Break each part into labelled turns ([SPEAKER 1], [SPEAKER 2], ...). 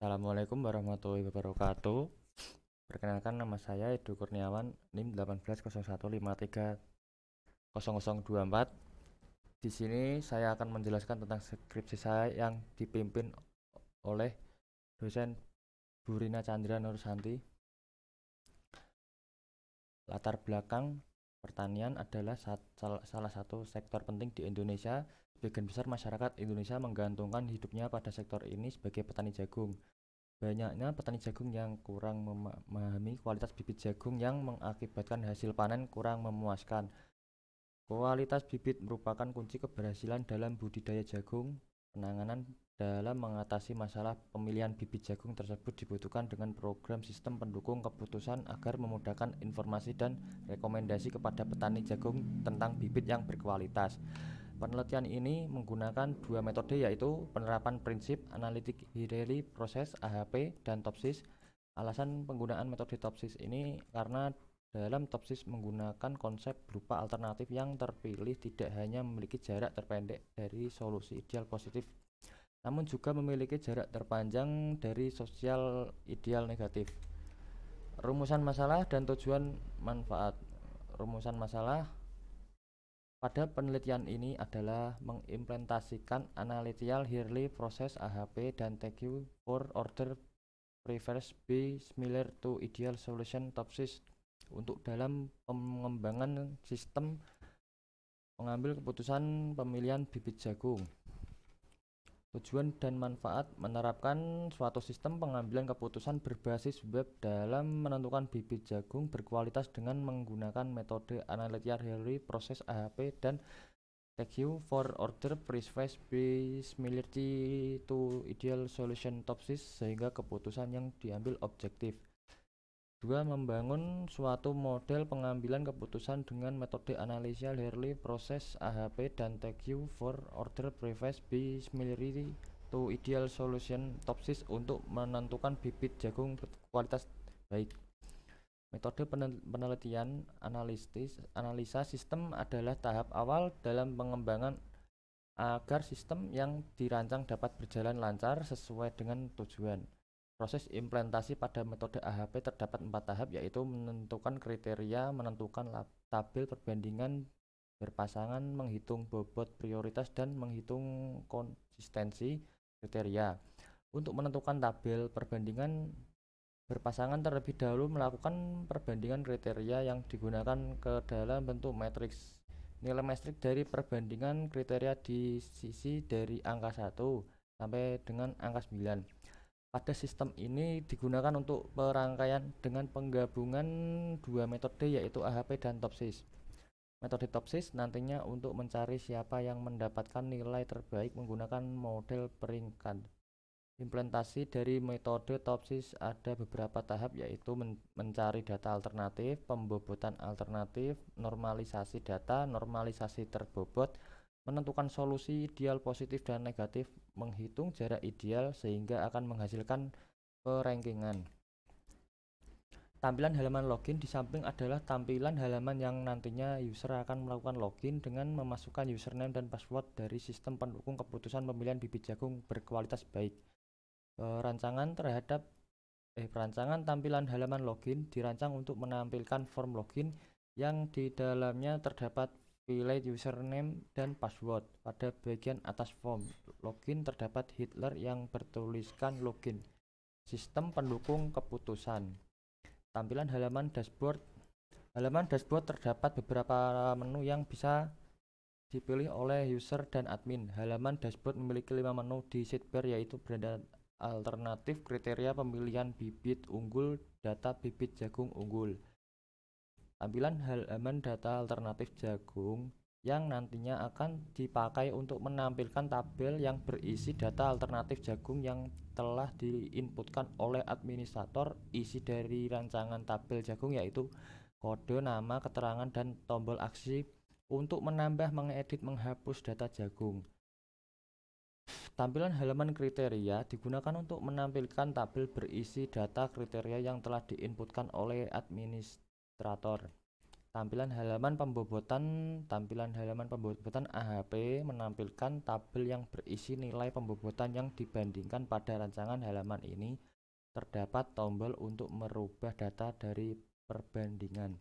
[SPEAKER 1] Assalamualaikum warahmatullahi wabarakatuh. Perkenalkan, nama saya Edo Kurniawan, NIM 1801530024. Di sini saya akan menjelaskan tentang skripsi saya yang dipimpin oleh dosen Bu Rina Chandra Nursanti. Latar belakang pertanian adalah salah satu sektor penting di Indonesia. Sebagian besar masyarakat Indonesia menggantungkan hidupnya pada sektor ini sebagai petani jagung. Banyaknya petani jagung yang kurang memahami kualitas bibit jagung yang mengakibatkan hasil panen kurang memuaskan. Kualitas bibit merupakan kunci keberhasilan dalam budidaya jagung. Penanganan dalam mengatasi masalah pemilihan bibit jagung tersebut dibutuhkan dengan program sistem pendukung keputusan agar memudahkan informasi dan rekomendasi kepada petani jagung tentang bibit yang berkualitas. Penelitian ini menggunakan dua metode, yaitu penerapan prinsip analitik Hireli proses AHP dan TOPSIS. Alasan penggunaan metode TOPSIS ini karena dalam TOPSIS menggunakan konsep berupa alternatif yang terpilih tidak hanya memiliki jarak terpendek dari solusi ideal positif, namun juga memiliki jarak terpanjang dari sosial ideal negatif. Rumusan masalah dan tujuan manfaat. Rumusan masalah pada penelitian ini adalah mengimplementasikan analytical Hirely proses AHP dan TQ for order prefers be similar to ideal solution TOPSIS untuk dalam pengembangan sistem mengambil keputusan pemilihan bibit jagung. Tujuan dan manfaat menerapkan suatu sistem pengambilan keputusan berbasis web dalam menentukan bibit jagung berkualitas dengan menggunakan metode analytical Hirely proses AHP dan TQ for order prefers be similar to ideal solution TOPSIS sehingga keputusan yang diambil objektif. 2. Membangun suatu model pengambilan keputusan dengan metode analisa Hirely proses AHP dan TQ for order prefers be similar to ideal solution TOPSIS untuk menentukan bibit jagung berkualitas baik. Metode penelitian analisa sistem adalah tahap awal dalam pengembangan agar sistem yang dirancang dapat berjalan lancar sesuai dengan tujuan. Proses implementasi pada metode AHP terdapat 4 tahap, yaitu menentukan kriteria, menentukan tabel perbandingan berpasangan, menghitung bobot prioritas, dan menghitung konsistensi kriteria. Untuk menentukan tabel perbandingan berpasangan, terlebih dahulu melakukan perbandingan kriteria yang digunakan ke dalam bentuk matriks. Nilai metrik dari perbandingan kriteria di sisi dari angka 1 sampai dengan angka 9. Pada sistem ini digunakan untuk perangkaian dengan penggabungan dua metode, yaitu AHP dan TOPSIS. Metode TOPSIS nantinya untuk mencari siapa yang mendapatkan nilai terbaik menggunakan model peringkat. Implementasi dari metode TOPSIS ada beberapa tahap, yaitu mencari data alternatif, pembobotan alternatif, normalisasi data, normalisasi terbobot, menentukan solusi ideal positif dan negatif, menghitung jarak ideal sehingga akan menghasilkan perankingan. Tampilan halaman login di samping adalah tampilan halaman yang nantinya user akan melakukan login dengan memasukkan username dan password dari sistem pendukung keputusan pemilihan bibit jagung berkualitas baik. Perancangan tampilan halaman login dirancang untuk menampilkan form login yang di dalamnya terdapat pilih username dan password. Pada bagian atas form login terdapat header yang bertuliskan login. Sistem pendukung keputusan. Tampilan halaman dashboard. Halaman dashboard terdapat beberapa menu yang bisa dipilih oleh user dan admin. Halaman dashboard memiliki 5 menu di sidebar, yaitu beranda alternatif, kriteria pemilihan bibit unggul, data bibit jagung unggul. Tampilan halaman data alternatif jagung yang nantinya akan dipakai untuk menampilkan tabel yang berisi data alternatif jagung yang telah diinputkan oleh administrator. Isi dari rancangan tabel jagung yaitu kode, nama, keterangan, dan tombol aksi untuk menambah, mengedit, menghapus data jagung. Tampilan halaman kriteria digunakan untuk menampilkan tabel berisi data kriteria yang telah diinputkan oleh administrator. Tampilan halaman pembobotan AHP menampilkan tabel yang berisi nilai pembobotan yang dibandingkan. Pada rancangan halaman ini terdapat tombol untuk merubah data dari perbandingan.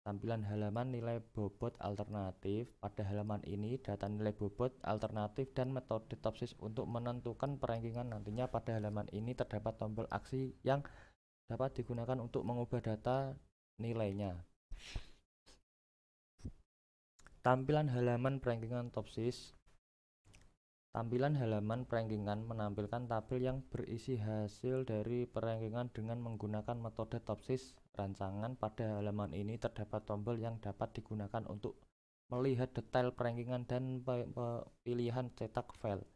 [SPEAKER 1] Tampilan halaman nilai bobot alternatif. Pada halaman ini data nilai bobot alternatif dan metode Topsis untuk menentukan perankingan. Nantinya pada halaman ini terdapat tombol aksi yang dapat digunakan untuk mengubah data nilainya. Tampilan halaman perankingan Topsis. Tampilan halaman perankingan menampilkan tabel yang berisi hasil dari perankingan dengan menggunakan metode Topsis rancangan. Pada halaman ini terdapat tombol yang dapat digunakan untuk melihat detail perankingan dan pilihan cetak file.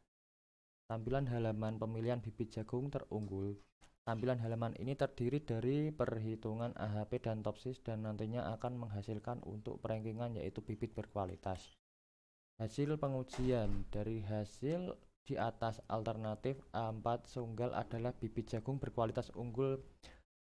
[SPEAKER 1] Tampilan halaman pemilihan bibit jagung terunggul. Tampilan halaman ini terdiri dari perhitungan AHP dan Topsis dan nantinya akan menghasilkan untuk perankingan yaitu bibit berkualitas. Hasil pengujian. Dari hasil di atas, alternatif A4 Sunggal adalah bibit jagung berkualitas unggul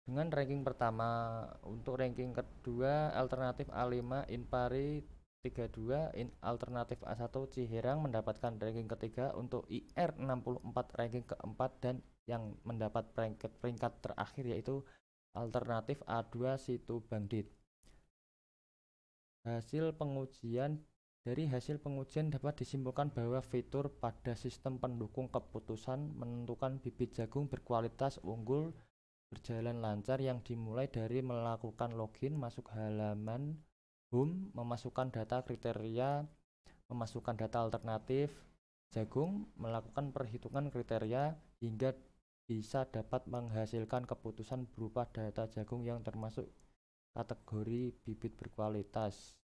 [SPEAKER 1] dengan ranking pertama. Untuk ranking kedua, alternatif A5 Inpari 32, alternatif A1 Ciherang mendapatkan ranking ketiga. Untuk IR64 ranking keempat, dan yang mendapat peringkat terakhir yaitu alternatif A2 Situ Bangdit. Hasil pengujian. Dari hasil pengujian dapat disimpulkan bahwa fitur pada sistem pendukung keputusan menentukan bibit jagung berkualitas unggul berjalan lancar yang dimulai dari melakukan login, masuk halaman home, memasukkan data kriteria, memasukkan data alternatif jagung, melakukan perhitungan kriteria hingga bisa dapat menghasilkan keputusan berupa data jagung yang termasuk kategori bibit berkualitas.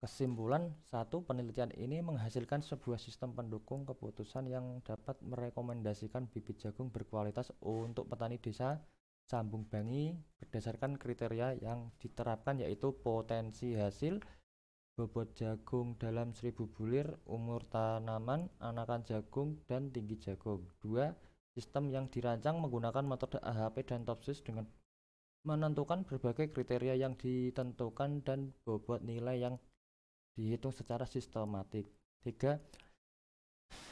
[SPEAKER 1] Kesimpulan, 1. Penelitian ini menghasilkan sebuah sistem pendukung keputusan yang dapat merekomendasikan bibit jagung berkualitas untuk petani desa Sambung Bangi berdasarkan kriteria yang diterapkan yaitu potensi hasil, bobot jagung dalam 1000 bulir, umur tanaman, anakan jagung, dan tinggi jagung. 2. Sistem yang dirancang menggunakan metode AHP dan Topsis dengan menentukan berbagai kriteria yang ditentukan dan bobot nilai yang dihitung secara sistematik. 3.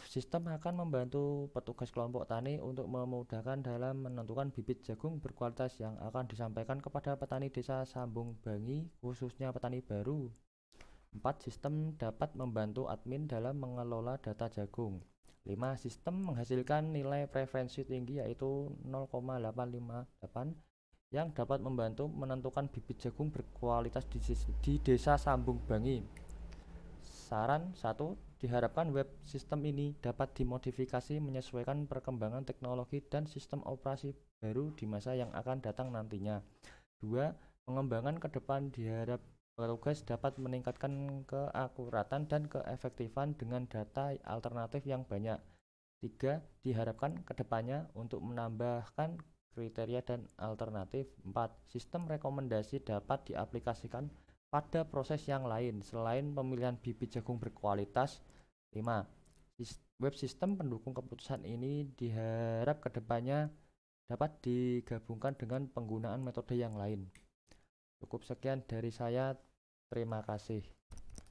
[SPEAKER 1] Sistem akan membantu petugas kelompok tani untuk memudahkan dalam menentukan bibit jagung berkualitas yang akan disampaikan kepada petani desa Sambung Bangi, khususnya petani baru. 4. Sistem dapat membantu admin dalam mengelola data jagung. 5. Sistem menghasilkan nilai preferensi tinggi yaitu 0,858 yang dapat membantu menentukan bibit jagung berkualitas di desa Sambung Bangi. Saran 1. Diharapkan web sistem ini dapat dimodifikasi menyesuaikan perkembangan teknologi dan sistem operasi baru di masa yang akan datang nantinya. 2. Pengembangan ke depan diharap petugas dapat meningkatkan keakuratan dan keefektifan dengan data alternatif yang banyak. 3. Diharapkan kedepannya untuk menambahkan kriteria dan alternatif. 4. Sistem rekomendasi dapat diaplikasikan pada proses yang lain selain pemilihan bibit jagung berkualitas. 5. Web sistem pendukung keputusan ini diharap kedepannya dapat digabungkan dengan penggunaan metode yang lain. Cukup sekian dari saya, terima kasih.